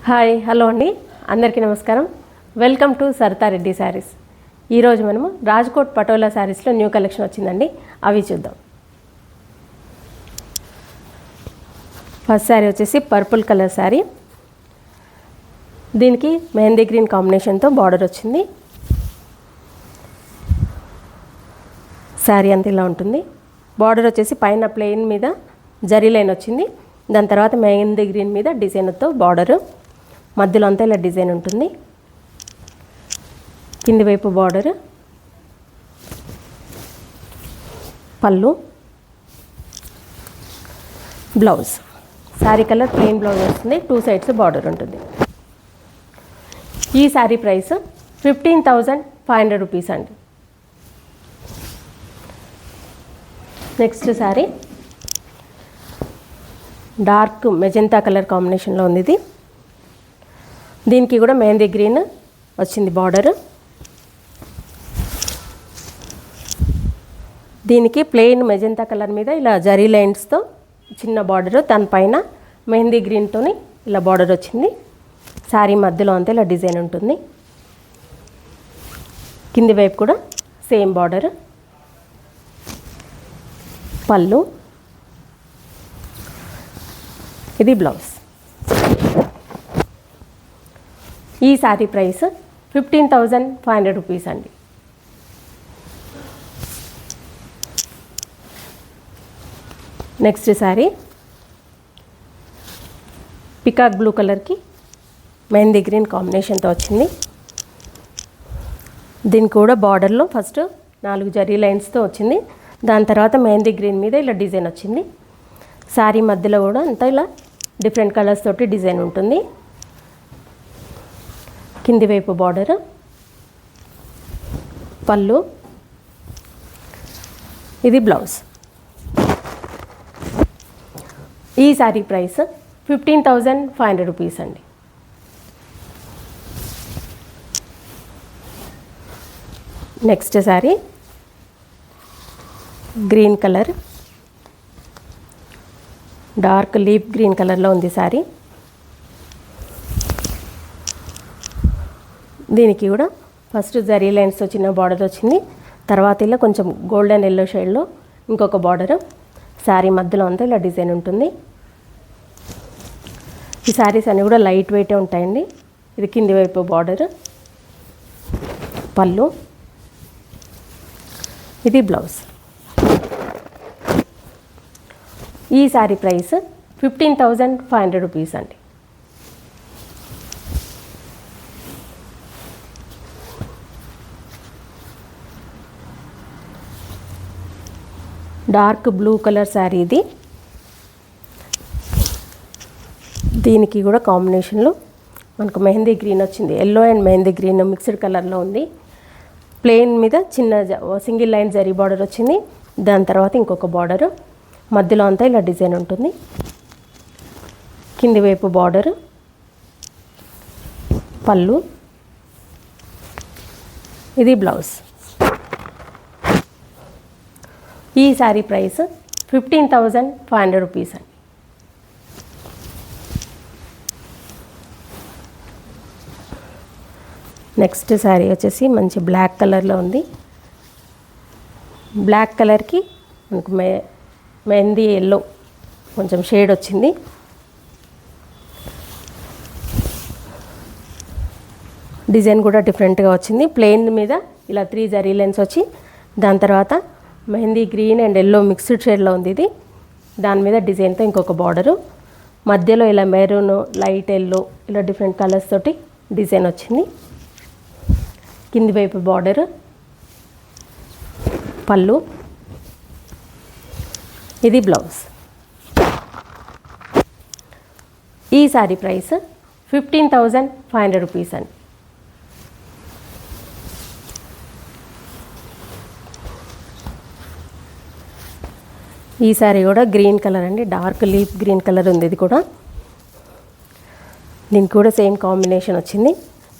Hi hello అండి, అందరికీ నమస్కారం. Welcome to Saritha Reddy sarees. ఈరోజు మనము రాజ్కోట్ పటోలా శారీస్లో న్యూ కలెక్షన్ వచ్చిందండి, అవి చూద్దాం. ఫస్ట్ శారీ వచ్చేసి పర్పుల్ కలర్ శారీ. దీనికి మెహందీ గ్రీన్ కాంబినేషన్తో బార్డర్ వచ్చింది. శారీ అంతా ఇలా ఉంటుంది. బార్డర్ వచ్చేసి పైన ప్లెయిన్ మీద జరీ లైన్ వచ్చింది. దాని తర్వాత మెహందీ గ్రీన్ మీద డిజైన్తో బార్డరు, మధ్యలో అంతా ఇలా డిజైన్ ఉంటుంది. కింది వైపు బార్డర్, పళ్ళు, blouse. Sari colour plain blouse వస్తుంది, 2 సైడ్స్ బార్డర్ ఉంటుంది. ఈ శారీ ప్రైస్ 15,500 రూపీస్ అండి. Next sari dark magenta colour కాంబినేషన్లో ఉంది. ఇది దీనికి కూడా మెహందీ గ్రీన్ వచ్చింది బార్డర్. దీనికి ప్లెయిన్ మెజెంతా కలర్ మీద ఇలా జరీ లైన్స్తో చిన్న బార్డర్, దానిపైన మెహందీ గ్రీన్తో ఇలా బార్డర్ వచ్చింది. శారీ మధ్యలో అంతా ఇలా డిజైన్ ఉంటుంది. కింది వైపు కూడా సేమ్ బార్డర్, పళ్ళు, ఇది బ్లౌజ్. ఈ శారీ ప్రైస్ 15,500 రూపీస్ అండి. నెక్స్ట్ శారీ పికాక్ బ్లూ కలర్కి మెహందీ గ్రీన్ కాంబినేషన్తో వచ్చింది. దీనికి కూడా బార్డర్లో ఫస్ట్ 4 జరీ లైన్స్తో వచ్చింది. దాని తర్వాత మెహందీ గ్రీన్ మీద ఇలా డిజైన్ వచ్చింది. శారీ మధ్యలో కూడా అంతా ఇలా డిఫరెంట్ కలర్స్ తోటి డిజైన్ ఉంటుంది. కింది వైపు బార్డర్, పళ్ళు, ఇది బ్లౌజ్. ఈ శారీ ప్రైస్ 15,500 రూపీస్ అండి. Next sari green colour, dark leaf green కలర్లో ఉంది శారీ. దీనికి కూడా ఫస్ట్ జరీ లైన్స్తో చిన్న బార్డర్ వచ్చింది. తర్వాత ఇలా కొంచెం గోల్డెన్ ఎల్లో షేడ్లో ఇంకొక బార్డర్. శారీ మధ్యలో అంతా ఇలా డిజైన్ ఉంటుంది. ఈ శారీస్ అన్నీ కూడా లైట్ వెయిటే ఉంటాయండి. ఇది కింది వైపు బార్డర్, పళ్ళు, ఇది బ్లౌజ్. ఈ శారీ ప్రైస్ 15,500 రూపీస్ అండి. డార్క్ బ్లూ కలర్ శారీ ఇది. దీనికి కూడా కాంబినేషన్లో మనకు మెహందీ గ్రీన్ వచ్చింది. Yellow and mehndi green mixed కలర్లో ఉంది. ప్లెయిన్ మీద చిన్న సింగిల్ లైన్ జరీ బార్డర్ వచ్చింది. దాని తర్వాత ఇంకొక బార్డర్, మధ్యలో అంతా ఇలా డిజైన్ ఉంటుంది. కింది వైపు బార్డర్, పళ్ళు, ఇది బ్లౌజ్. ఈ శారీ ప్రైస్ 15,500 రూపీస్ అండి. నెక్స్ట్ శారీ వచ్చేసి మంచి బ్లాక్ కలర్లో ఉంది. బ్లాక్ కలర్కి మనకు మెహందీ ఎల్లో కొంచెం షేడ్ వచ్చింది. డిజైన్ కూడా డిఫరెంట్గా వచ్చింది. ప్లెయిన్ మీద ఇలా 3 జరీ లైన్స్ వచ్చి దాని తర్వాత mehndi green and yellow mixed షేడ్లో ఉంది. ఇది దాని మీద డిజైన్తో ఇంకొక బార్డరు, మధ్యలో ఇలా మెరూన్, లైట్ ఎల్లో ఇలా డిఫరెంట్ కలర్స్ తోటి డిజైన్ వచ్చింది. కింది వైపు బార్డర్, పళ్ళు, ఇది బ్లౌజ్. ఈ శారీ ప్రైస్ 15,500 రూపీస్ అండి. ఈ శారీ కూడా గ్రీన్ కలర్ అండి, డార్క్ లీఫ్ గ్రీన్ కలర్ ఉంది. ఇది కూడా దీనికి కూడా సేమ్ కాంబినేషన్ వచ్చింది.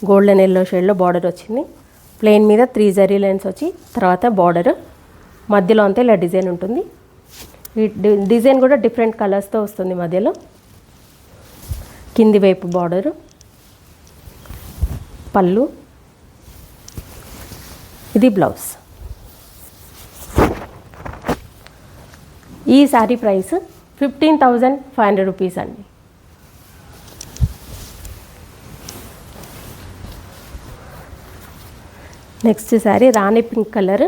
గోల్డెన్ ఎల్లో షేడ్లో బార్డర్ వచ్చింది. ప్లెయిన్ మీద 3 జరీ లైన్స్ వచ్చి తర్వాత బార్డర్, మధ్యలో అంతా ఇలా డిజైన్ ఉంటుంది. ఈ డిజైన్ కూడా డిఫరెంట్ కలర్స్తో వస్తుంది మధ్యలో. కింది వైపు బార్డరు, పళ్ళు, ఇది బ్లౌజ్. ఈ శారీ ప్రైస్ 15,500 రూపీస్ అండి. నెక్స్ట్ శారీ రాణి పింక్ కలర్.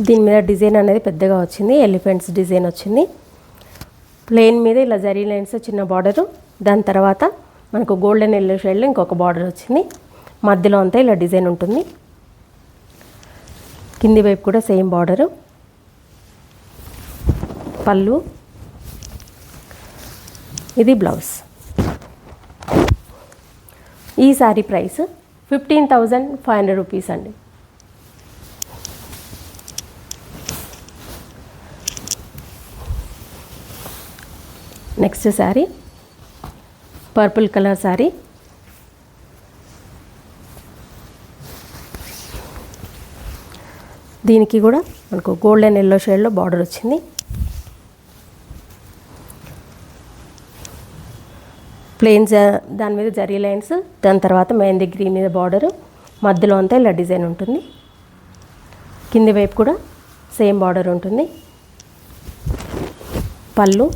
దీని మీద డిజైన్ అనేది పెద్దగా వచ్చింది, ఎలిఫెంట్స్ డిజైన్ వచ్చింది. ప్లెయిన్ మీద ఇలా జరీ లైన్స్ చిన్న బార్డరు, దాని తర్వాత మనకు గోల్డెన్ ఎల్లో షేడ్లో ఇంకొక బార్డర్ వచ్చింది. మధ్యలో అంతా ఇలా డిజైన్ ఉంటుంది. కింది వైపు కూడా సేమ్ బార్డరు. పళ్ళు, ఇది బ్లౌజ్. ఈ శారీ ప్రైస్ 15,500 రూపీస్ అండి. Next sari purple colour sari. దీనికి కూడా మనకు గోల్డెన్ ఎల్లో షేడ్లో బార్డర్ వచ్చింది. ప్లెయిన్ దాని మీద జరీ లైన్స్, దాని తర్వాత మెహందీ గ్రీన్ మీద బార్డరు, మధ్యలో అంతా ఇలా డిజైన్ ఉంటుంది. కింది వైపు కూడా సేమ్ బార్డర్ ఉంటుంది. పళ్ళు,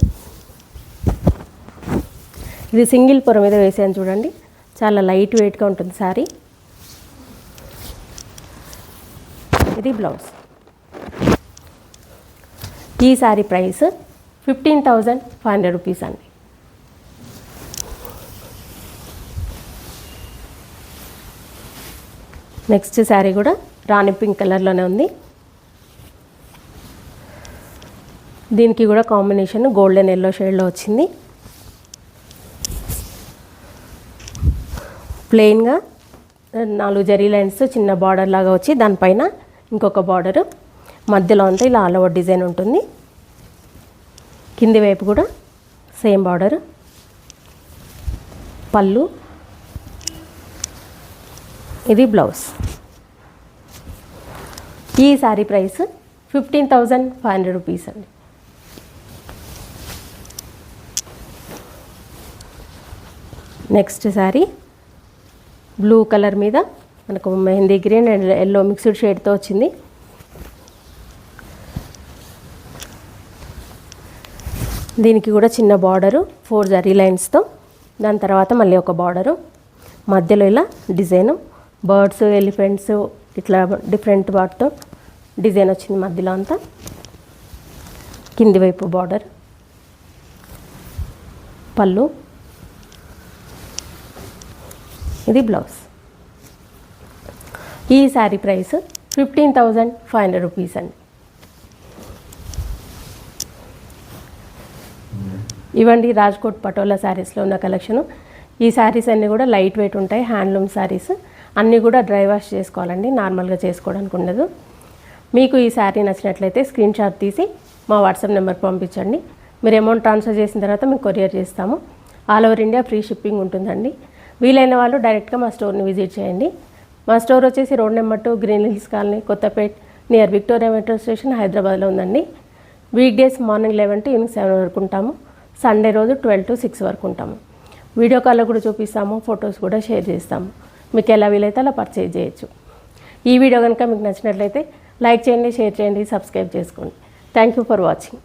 ఇది సింగిల్ పొర మీద వేసాను చూడండి, చాలా లైట్ వెయిట్గా ఉంటుంది శారీ. ఇది బ్లౌజ్. ఈ శారీ ప్రైస్ 15,500 రూపీస్ అండి. నెక్స్ట్ శారీ కూడా రాణి పింక్ కలర్లోనే ఉంది. దీనికి కూడా కాంబినేషన్ గోల్డెన్ ఎల్లో షేడ్లో వచ్చింది. ప్లెయిన్గా 4 జరీ లైన్స్ చిన్న బార్డర్ లాగా వచ్చి దానిపైన ఇంకొక బార్డరు, మధ్యలో అంతా ఇలా ఆల్ ఓవర్ డిజైన్ ఉంటుంది. కింది వైపు కూడా సేమ్ బార్డరు. పళ్ళు, ఇది బ్లౌజ్. ఈ శారీ ప్రైస్ 15,500 రూపీస్ అండి. నెక్స్ట్ శారీ బ్లూ కలర్ మీద మనకు mehndi green and yellow mixed షేడ్తో వచ్చింది. దీనికి కూడా చిన్న బార్డరు 4 జరీ లైన్స్తో, దాని తర్వాత మళ్ళీ ఒక బార్డరు, మధ్యలో ఇలా డిజైను బర్డ్స్, ఎలిఫెంట్స్ ఇట్లా డిఫరెంట్ వాటితో డిజైన్ వచ్చింది మధ్యలో అంతా. కింది వైపు బార్డర్, పళ్ళు, ఇది బ్లౌజ్. ఈ శారీ ప్రైస్ 15,500 రూపీస్ అండి. ఇవండి రాజ్కోట్ పటోలా శారీస్లో ఉన్న కలెక్షను. ఈ శారీస్ అన్నీ కూడా లైట్ వెయిట్ ఉంటాయి, హ్యాండ్లూమ్ శారీస్. అన్నీ కూడా డ్రై వాష్ చేసుకోవాలండి, నార్మల్గా చేసుకోవడానికి ఉండదు. మీకు ఈ శారీ నచ్చినట్లయితే స్క్రీన్ షాట్ తీసి మా వాట్సాప్ నెంబర్కి పంపించండి. మీరు అమౌంట్ ట్రాన్స్ఫర్ చేసిన తర్వాత మేము కొరియర్ చేస్తాము. All over India free shipping ఉంటుందండి. వీలైన వాళ్ళు డైరెక్ట్గా మా స్టోర్ని విజిట్ చేయండి. మా స్టోర్ వచ్చేసి road number 2 green hills colony, Kothapet, near Victoria metro station, హైదరాబాద్లో ఉందండి. Week days morning 11 to evening 7 వరకు ఉంటాము. సండే రోజు 12 to 6 వరకు ఉంటాము. వీడియో కాల్లో కూడా చూపిస్తాము, ఫొటోస్ కూడా షేర్ చేస్తాము. మీకు ఎలా వీలైతే అలా పర్చేజ్ చేయొచ్చు. ఈ వీడియో కనుక మీకు నచ్చినట్లయితే లైక్ చేయండి, షేర్ చేయండి, సబ్స్క్రైబ్ చేసుకోండి. Thank you for watching.